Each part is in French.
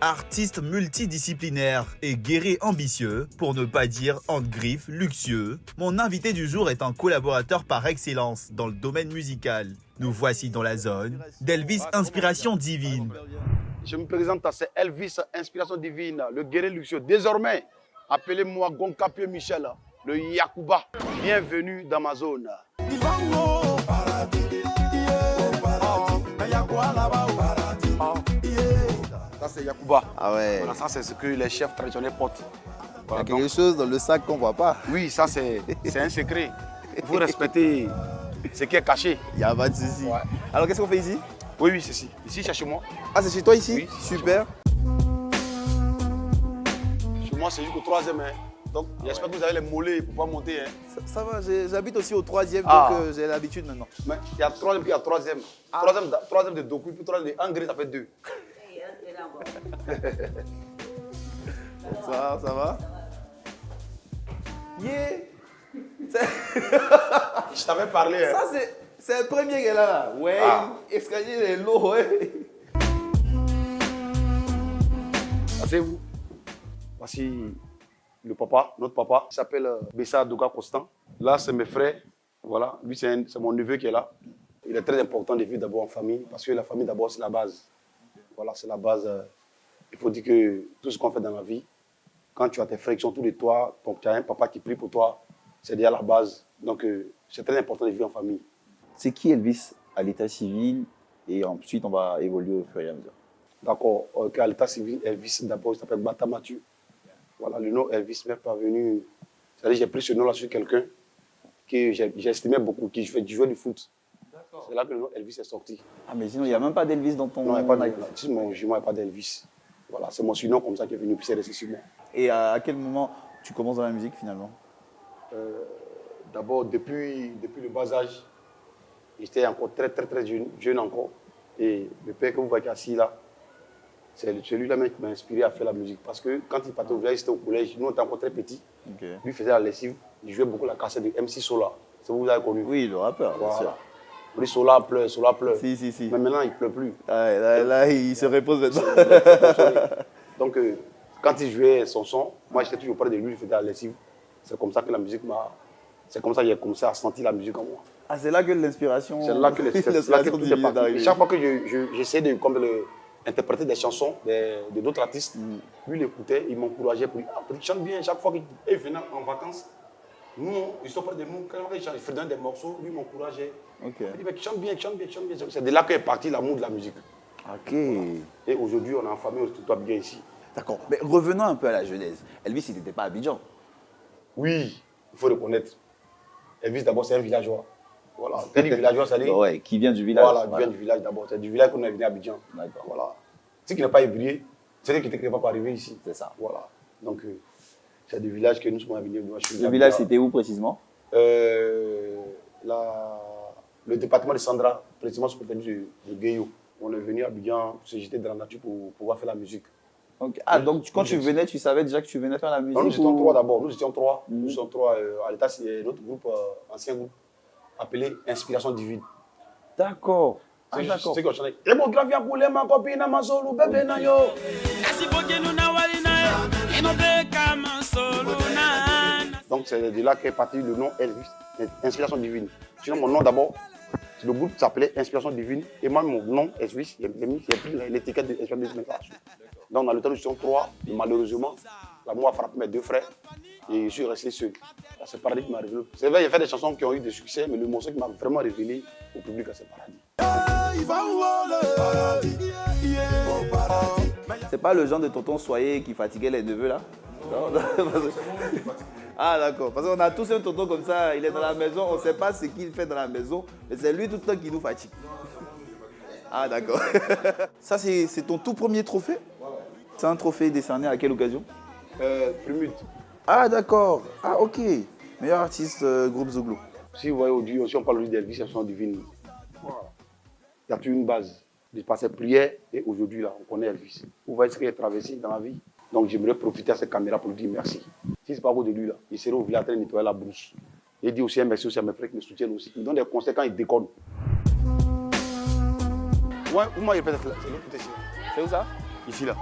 Artiste multidisciplinaire et guerrier ambitieux, pour ne pas dire handgriffe luxueux, mon invité du jour est un collaborateur par excellence dans le domaine musical. Nous voici dans la zone d'Elvis Inspiration Divine. Je me présente, c'est Elvis Inspiration Divine, le guerrier luxueux. Désormais, appelez-moi Goncapio Michel, le Yakuba. Bienvenue dans ma zone. Ça c'est Yakuba. Ah ouais. Voilà, ça c'est ce que les chefs traditionnels portent. Voilà, Il y a quelque chose dans le sac qu'on ne voit pas. oui, ça c'est un secret. Il faut respecter ce qui est caché. Il n'y a pas de souci. Ouais. Alors qu'est-ce qu'on fait ici? Oui, oui, c'est ici. Ici, c'est chez moi. Ah, c'est chez toi ici? Oui. Super. Chez moi, c'est jusqu'au 3e. Hein. Donc, j'espère que vous avez les mollets pour pouvoir monter. Hein. Ça va, j'habite aussi au 3e, Ah. donc j'ai l'habitude maintenant. Mais il y a 3e, puis il y a 3e. Ah. 3e de Doku, puis 3e de Angré, ça fait 2. Ça va? Yeah! Je t'avais parlé. Hein. Ça, c'est le premier qui est là. Ouais, Ah. escalier est lourd, ouais. Asseyez-vous. Voici le papa, notre papa. Il s'appelle Bessa Doga Constant. Là, c'est mes frères. Voilà, lui, c'est mon neveu qui est là. Il est très important de vivre d'abord en famille, parce que la famille, d'abord, c'est la base. Voilà, c'est la base. Il faut dire que tout ce qu'on fait dans la vie, quand tu as tes frères qui sont tous les toits, tu as un papa qui prie pour toi, c'est déjà la base. Donc, c'est très important de vivre en famille. C'est qui Elvis à l'état civil? Et ensuite, on va évoluer au fur et à mesure. D'accord, à l'état civil, Elvis, d'abord, il s'appelle Bata Mathieu. Voilà, le nom Elvis m'est parvenu. C'est-à-dire j'ai pris ce nom-là sur quelqu'un que j'estimais beaucoup, qui jouait du foot. C'est là que le nom Elvis est sorti. Ah, mais sinon, il n'y a même pas d'Elvis dans ton... Non, il n'y a pas de mon jumeau, il n'y a pas d'Elvis. Voilà, c'est mon surnom comme ça qui est venu, puis c'est resté sur moi. Et à quel moment tu commences dans la musique finalement? D'abord, depuis le bas âge, j'étais encore très jeune encore. Et le père que vous voyez assis là, c'est celui-là même qui m'a inspiré à faire la musique. Parce que quand il partait au village, c'était au collège, nous on était encore très petits. Okay. Lui faisait la lessive, il jouait beaucoup la cassette de MC Solar. C'est vous l'avez connu? Oui, le rappeur, bien sûr. Oui, Solar pleure. Si. Mais maintenant, il ne pleut plus. Ah, là, il se repose maintenant. Donc, quand il jouait son son, moi j'étais toujours près de lui, il faisait la lessive. C'est comme ça que la musique m'a... C'est comme ça que j'ai commencé à sentir la musique en moi. Ah, c'est là que l'inspiration... C'est là que l'inspiration tout est parti. Chaque fois que j'essayais d'interpréter des chansons de d'autres artistes, lui il écoutait, il m'encourageait pour dire, ah, tu chantes bien. Chaque fois qu'il venait en vacances, nous, ils sont près de nous, quand il faisait des morceaux, lui m'encourageait. Okay. Il dit, mais tu chantes bien. C'est de là qu'est parti l'amour de la musique. Ok. Et aujourd'hui, on est en famille, on se trouve bien ici. D'accord. Mais revenons un peu à la genèse. Elvis, il n'était pas à Abidjan. Oui, il faut reconnaître. Elvis, d'abord, c'est un villageois. Voilà. Quand il dit villageois, ça dit. Ouais, qui vient du village. Voilà, il vient du village d'abord. C'est du village qu'on est venu à Abidjan. D'accord. Voilà. Ce qui n'est pas ébrié, c'est ce qui n'était pas arrivé ici. C'est ça. Voilà. Donc, c'est du village que nous sommes venus. Le village, c'était où précisément? Le département de Sandra, précisément sur le préfecture de Guéyo. On est venu à Abidjan pour se jeter dans la nature pour pouvoir faire la musique. Okay. Ah, donc quand tu venais, tu savais déjà que tu venais faire la musique? Non, nous étions trois d'abord. Nous étions trois. Nous sommes trois à l'état, c'est notre groupe, ancien groupe, appelé Inspiration Divine. D'accord. Ah, d'accord. C'est qu'on chantait. Et mon grand vieux poulet, ma copine, ma solo, bébé, na yo. Donc c'est de là qu'est parti le nom Elvis, Inspiration Divine. Sinon mon nom d'abord, le groupe s'appelait Inspiration Divine et moi mon nom Elvis, j'ai pris l'étiquette d'Inspiration Divine. Donc dans le temps nous étions trois, et malheureusement, la mort a frappé mes deux frères et je suis resté seul. C'est Paradis qui m'a révélé. C'est vrai, il y a fait des chansons qui ont eu des succès, mais le morceau qui m'a vraiment révélé au public, c'est Paradis. C'est pas le genre de tonton soyez qui fatiguait les neveux là? Non. Ah d'accord, parce qu'on a tous un tonton comme ça, il est dans la maison, on ne sait pas ce qu'il fait dans la maison, mais c'est lui tout le temps qui nous fatigue. Ah d'accord. Ça c'est ton tout premier trophée? C'est un trophée décerné à quelle occasion? Primute. Ah d'accord, ah ok. Meilleur artiste groupe Zouglou. Si vous voyez aujourd'hui, si on parle d'Elvis, Inspiration Divine, il y a toujours une base. De par ses prières et aujourd'hui là, on connaît Elvis. Vous voyez ce qu'il a traversé dans la vie. Donc j'aimerais profiter de cette caméra pour lui dire merci. Si ce n'est pas à cause de lui là, il serait au village en train de nettoyer la brousse. Et dit aussi un merci aussi à mes frères qui me soutiennent aussi. Ils me donnent des conseils quand ils déconnent. Ouais, moi il fait c'est l'autre côté ici. C'est où ça? Ici là.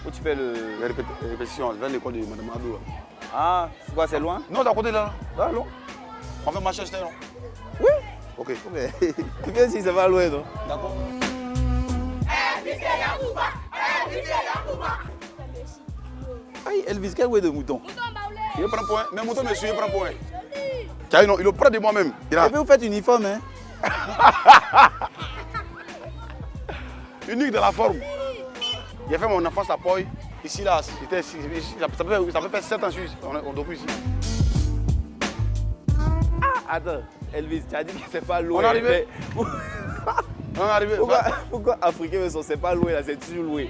Où tu fais le... Les répétitions, vers l'école de Mme Adou. Là. Ah, c'est quoi, c'est loin? Non, c'est à côté là. Ah, non. On fait Manchester, non? Oui. Ok. Mais bien si c'est pas loin, non? D'accord. Aïe, Elvis, quel oué de mouton? Il prend point. Mais mon me suit, il prend point. Tiens, non, il le prend de moi-même. Et puis vous faites uniforme, hein? Unique de la forme. J'ai fait mon enfance à Poy. Ici, là, ça peut faire 7 ans on dort plus ici. Ah, attends, Elvis, tu as dit que c'est pas loin. On est arrivé. Mais... On est arrivé. Pourquoi Africain me sont c'est pas loin là, c'est toujours loin?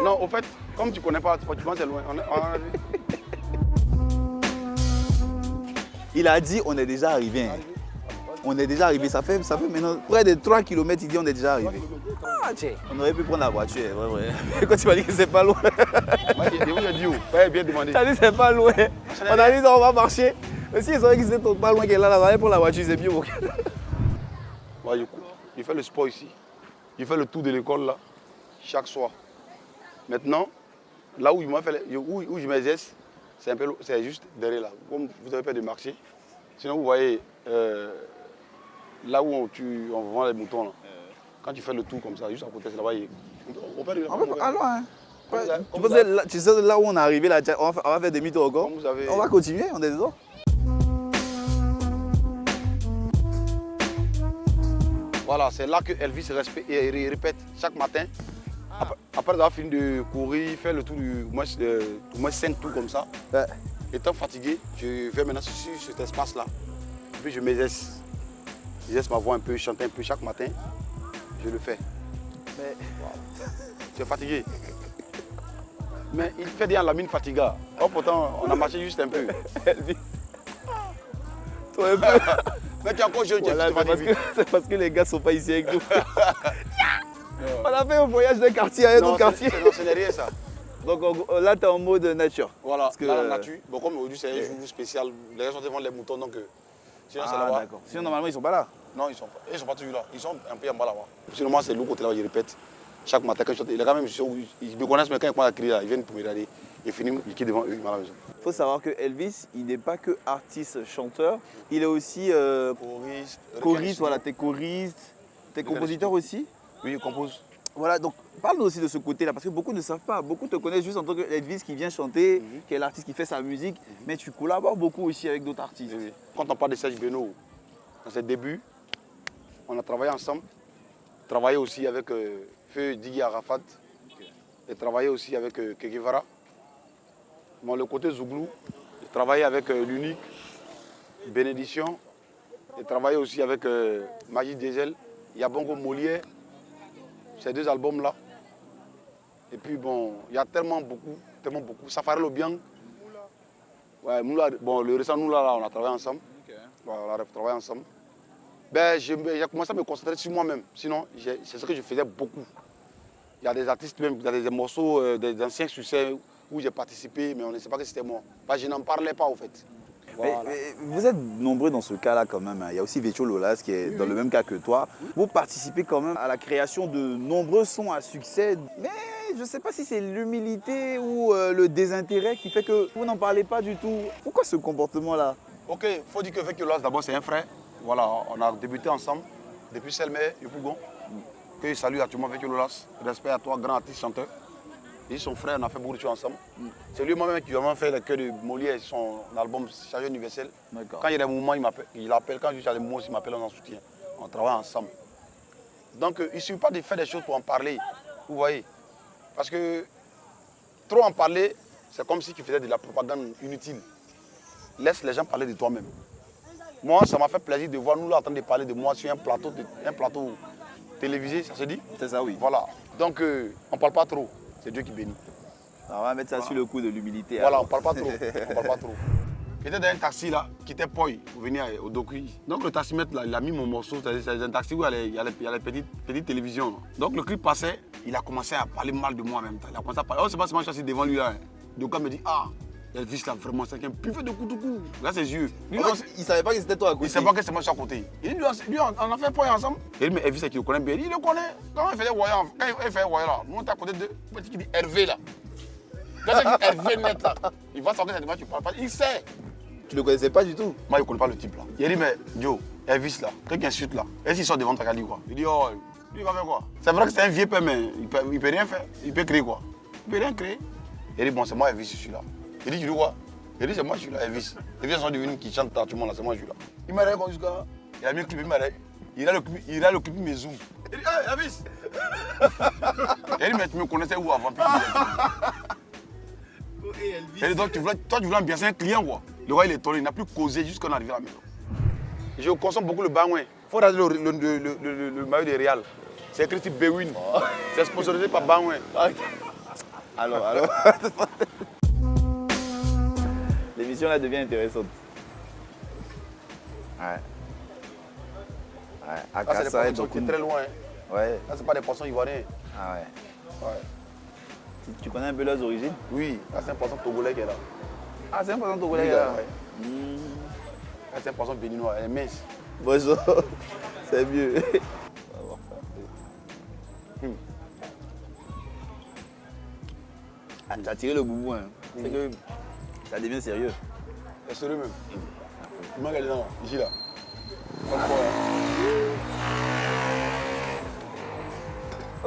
Non, au fait, comme tu connais pas, tu penses que c'est loin. On est arrivé. Il a dit on est déjà arrivé. Hein. On est déjà arrivé, ça fait maintenant près de 3 km, il dit on est déjà arrivé. Ah, tiens, on aurait pu prendre la voiture, ouais. Quand tu m'as dit que c'est pas loin. Je vous ai dit où? Bien demandé. Tu as dit c'est pas loin. On a dit non, on va marcher. Mais si ils savaient que c'était pas loin qu'elle est là, on allait prendre la voiture, c'est mieux. Ouais, il fait le sport ici. Il fait le tour de l'école là, chaque soir. Maintenant, là où je m'exerce, c'est juste derrière là. Comme vous avez peur de marcher. Sinon, vous voyez, là où on vend les moutons là. Quand tu fais le tour comme ça, juste à côté, c'est là-bas. On peut allons, hein. Tu sais, là où on est arrivé, là, on va faire demi-tour encore. On va continuer, on est dedans. Voilà, c'est là que Elvis répète chaque matin. Après avoir fini de courir, faire le tour au moins 5 tours comme ça. Ouais. Étant fatigué, je vais maintenant sur cet espace-là. Puis je m'exerce. J'exerce ma voix un peu, chanter un peu chaque matin. Je le fais. Mais wow. Je suis fatigué. Mais il fait bien la mine fatiguée. Oh, pourtant, on a marché juste un peu. Elvis. Toi un peu. Mais tu es encore jeune, voilà, c'est parce que les gars ne sont pas ici avec nous. On a fait un voyage d'un quartier à un autre quartier. Non, ce n'est rien ça. Donc là, tu es en mode nature. Voilà, parce que, là, la nature. Bon, comme aujourd'hui, c'est un jour spécial. Les gens sont devant les moutons, donc sinon, c'est là-bas. D'accord. Sinon, normalement, ils ne sont pas là. Non, ils ne sont pas toujours là. Ils sont un peu en bas là-bas. Sinon, moi, c'est l'autre côté là où je répète. Chaque matin, quand je chante, ils me connaissent, mais quand ils commencent à crier, là, ils viennent pour me regarder. Et finissent, ils quittent devant eux, ils vont à la maison. Il faut savoir que Elvis, il n'est pas que artiste, chanteur. Il est aussi choriste, voilà, t'es choriste. T'es compositeur aussi? Oui, il compose. Voilà, donc parle-nous aussi de ce côté-là, parce que beaucoup ne savent pas. Beaucoup te connaissent juste en tant qu'Elvis qui vient chanter, qui est l'artiste qui fait sa musique, mais tu collabores beaucoup aussi avec d'autres artistes. Oui. Quand on parle de Serge Beno, dans ses débuts, on a travaillé ensemble. Travaillé aussi avec Feu Digui Arafat. J'ai travaillé aussi avec Che Guevara. Bon, le côté Zouglou, j'ai travaillé avec l'Unique, Bénédiction. J'ai travaillé aussi avec Magie Diesel, Yabongo Molière. Ces 2 albums-là. Et puis bon, il y a tellement beaucoup. Safari Lobiang. Ouais, Moula, bon, le récent Moula, là, on a travaillé ensemble. Okay. Voilà, on a travaillé ensemble. Ben, j'ai commencé à me concentrer sur moi-même. Sinon, c'est ce que je faisais beaucoup. Il y a des artistes même, il y a des morceaux, des anciens succès où j'ai participé, mais on ne sait pas que c'était moi. Parce que je n'en parlais pas, au fait. Voilà. Mais vous êtes nombreux dans ce cas-là quand même. Il y a aussi Vécho Lolas qui est dans le même cas que toi. Vous participez quand même à la création de nombreux sons à succès. Mais je ne sais pas si c'est l'humilité ou le désintérêt qui fait que vous n'en parlez pas du tout. Pourquoi ce comportement-là? Ok, il faut dire que Vécho Lolas, d'abord, c'est un frère. Voilà, on a débuté ensemble depuis Selmer et Pougon. Que je salue actuellement Vécho Lolas. Respect à toi, grand artiste chanteur. Et son frère, on a fait beaucoup de choses ensemble. C'est lui moi-même qui a fait le cœur de Molière, son album Chargeur universel. Quand il y a des moments, il appelle. Quand il y a des moments, il m'appelle, on en soutient. On travaille ensemble. Donc, il ne suffit pas de faire des choses pour en parler. Vous voyez? Parce que trop en parler, c'est comme si tu faisais de la propagande inutile. Laisse les gens parler de toi-même. Moi, ça m'a fait plaisir de voir nous là en train de parler de moi sur un plateau télévisé, ça se dit? C'est ça, oui. Voilà. Donc, on ne parle pas trop. C'est Dieu qui bénit. Alors, on va mettre ça sur le coup de l'humilité. Voilà, on ne parle pas trop. On parle pas trop. J'étais dans un taxi là, qui était Poy, pour venir au Dokui. Donc le taximètre là, il a mis mon morceau. C'est un taxi où il y a les petites télévisions. Là. Donc le clip passait, il a commencé à parler mal de moi en même temps. Il a commencé à parler. Oh, c'est pas seulement je suis devant lui là. Donc il me dit, ah, Elvis là, vraiment, c'est un buffet de coups. Là, ses yeux. Lui, il savait pas que c'était toi à côté. Il savait pas que c'était moi à côté. Il dit, lui, on a fait Poy ensemble. Il dit, mais Elvis, c'est qu'il le connaît bien. Il le connaît. Quand il faisait voyant, quand il fait voyant là, nous on était à côté de petit qui dit Hervé là. Toi, c'est Hervé net là. Il va sortir cette tu parles pas. Il sait. Tu ne le connaissais pas du tout? Moi, je ne connais pas le type là. Il a dit, mais Joe, Elvis là, quelqu'un insulte là. Est-ce qu'il sort devant toi, il dit quoi? Il dit, oh, lui, il va faire quoi? C'est vrai que c'est un vieux père, mais il peut rien faire. Il peut créer quoi? Il peut rien créer. Il dit, bon, c'est moi Elvis, je suis là. Il dit, tu dis quoi? Il dit, c'est moi, je suis là, Elvis. Elvis sont devenus qui chantent tout le monde là, c'est moi, je suis là. Il m'a dit, jusqu'à. Il a mis le clip, il a le clip, mes zooms. Il dit, hey, Elvis! Il dit, mais tu me connaissais où avant? Il dit, donc, toi, tu voulais ambiancer un client quoi? Le roi, il est tombé, il n'a plus causé jusqu'à qu'on arrive à la maison. Je consomme beaucoup le bangouin. Il faut regarder le maillot de Real. C'est écrit sur Bewin. C'est sponsorisé par Bangouin. Alors. L'émission là devient intéressante. Ouais. Là, c'est des poissons qui sont très loin. Ouais. Là, c'est pas des poissons ivoiriens. Ah ouais. Ouais. Tu connais un peu leurs origines? Oui, là, c'est un poisson togolais qui est là. Ah, c'est un poisson togolais Là, là. ouais. Là, c'est un poisson béninois, elle est mince. Bonjour. C'est mieux. Ah, tu as tiré le boubou, hein. C'est que ça devient sérieux. C'est sérieux même. Il manque les dents, ici là.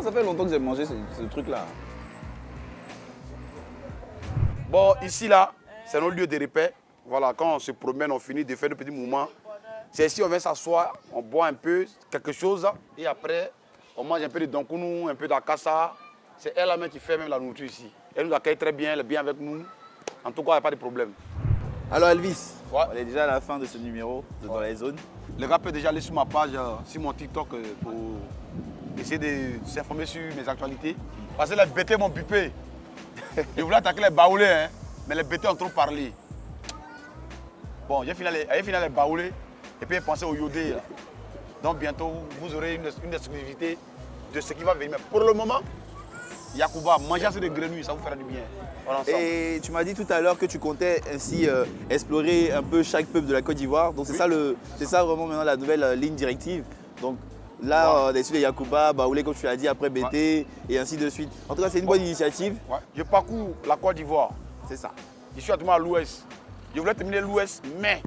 Ça fait longtemps que j'ai mangé ce truc-là. Bon, ici là, c'est notre lieu de repère. Voilà, quand on se promène, on finit de faire nos petits mouvements. C'est ici, on vient s'asseoir, on boit un peu quelque chose et après, on mange un peu de donkounou, un peu d'akassa. C'est elle même qui fait même la nourriture ici. Elle nous accueille très bien, elle est bien avec nous. En tout cas, il n'y a pas de problème. Alors Elvis, Ouais. on est déjà à la fin de ce numéro de Dans les zones. Les gars peuvent déjà aller sur ma page, sur mon TikTok pour essayer de s'informer sur mes actualités. Parce que les bêtés m'ont bipé. Je voulais attaquer les baoulés, hein, mais les bêtés ont trop parlé. Bon, j'ai fini les baoulés et puis penser au yodé. Là. Donc bientôt, vous aurez une exclusivité de ce qui va venir. Mais pour le moment, Yacouba, manger assez de grenouilles, ça vous fera du bien. Et tu m'as dit tout à l'heure que tu comptais ainsi explorer un peu chaque peuple de la Côte d'Ivoire. Donc c'est ça vraiment maintenant la nouvelle ligne directive. Donc là, on est sur les Yacouba, Baoulé comme tu l'as dit, après BT et ainsi de suite. En tout cas, c'est une bonne initiative. Ouais. Je parcours la Côte d'Ivoire. C'est ça. Je suis actuellement à l'ouest. Je voulais terminer l'ouest, mais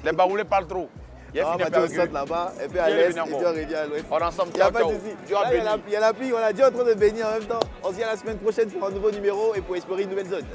les baoulés parlent trop. On va partir au centre là-bas, et puis à l'est, et puis on revient à l'ouest. On est ensemble, Il n'y a ciao, pas de ciao. souci. Dieu a Là, béni. il y a la pluie, on a dit en train de bénir en même temps. On se dit à la semaine prochaine pour un nouveau numéro et pour explorer une nouvelle zone.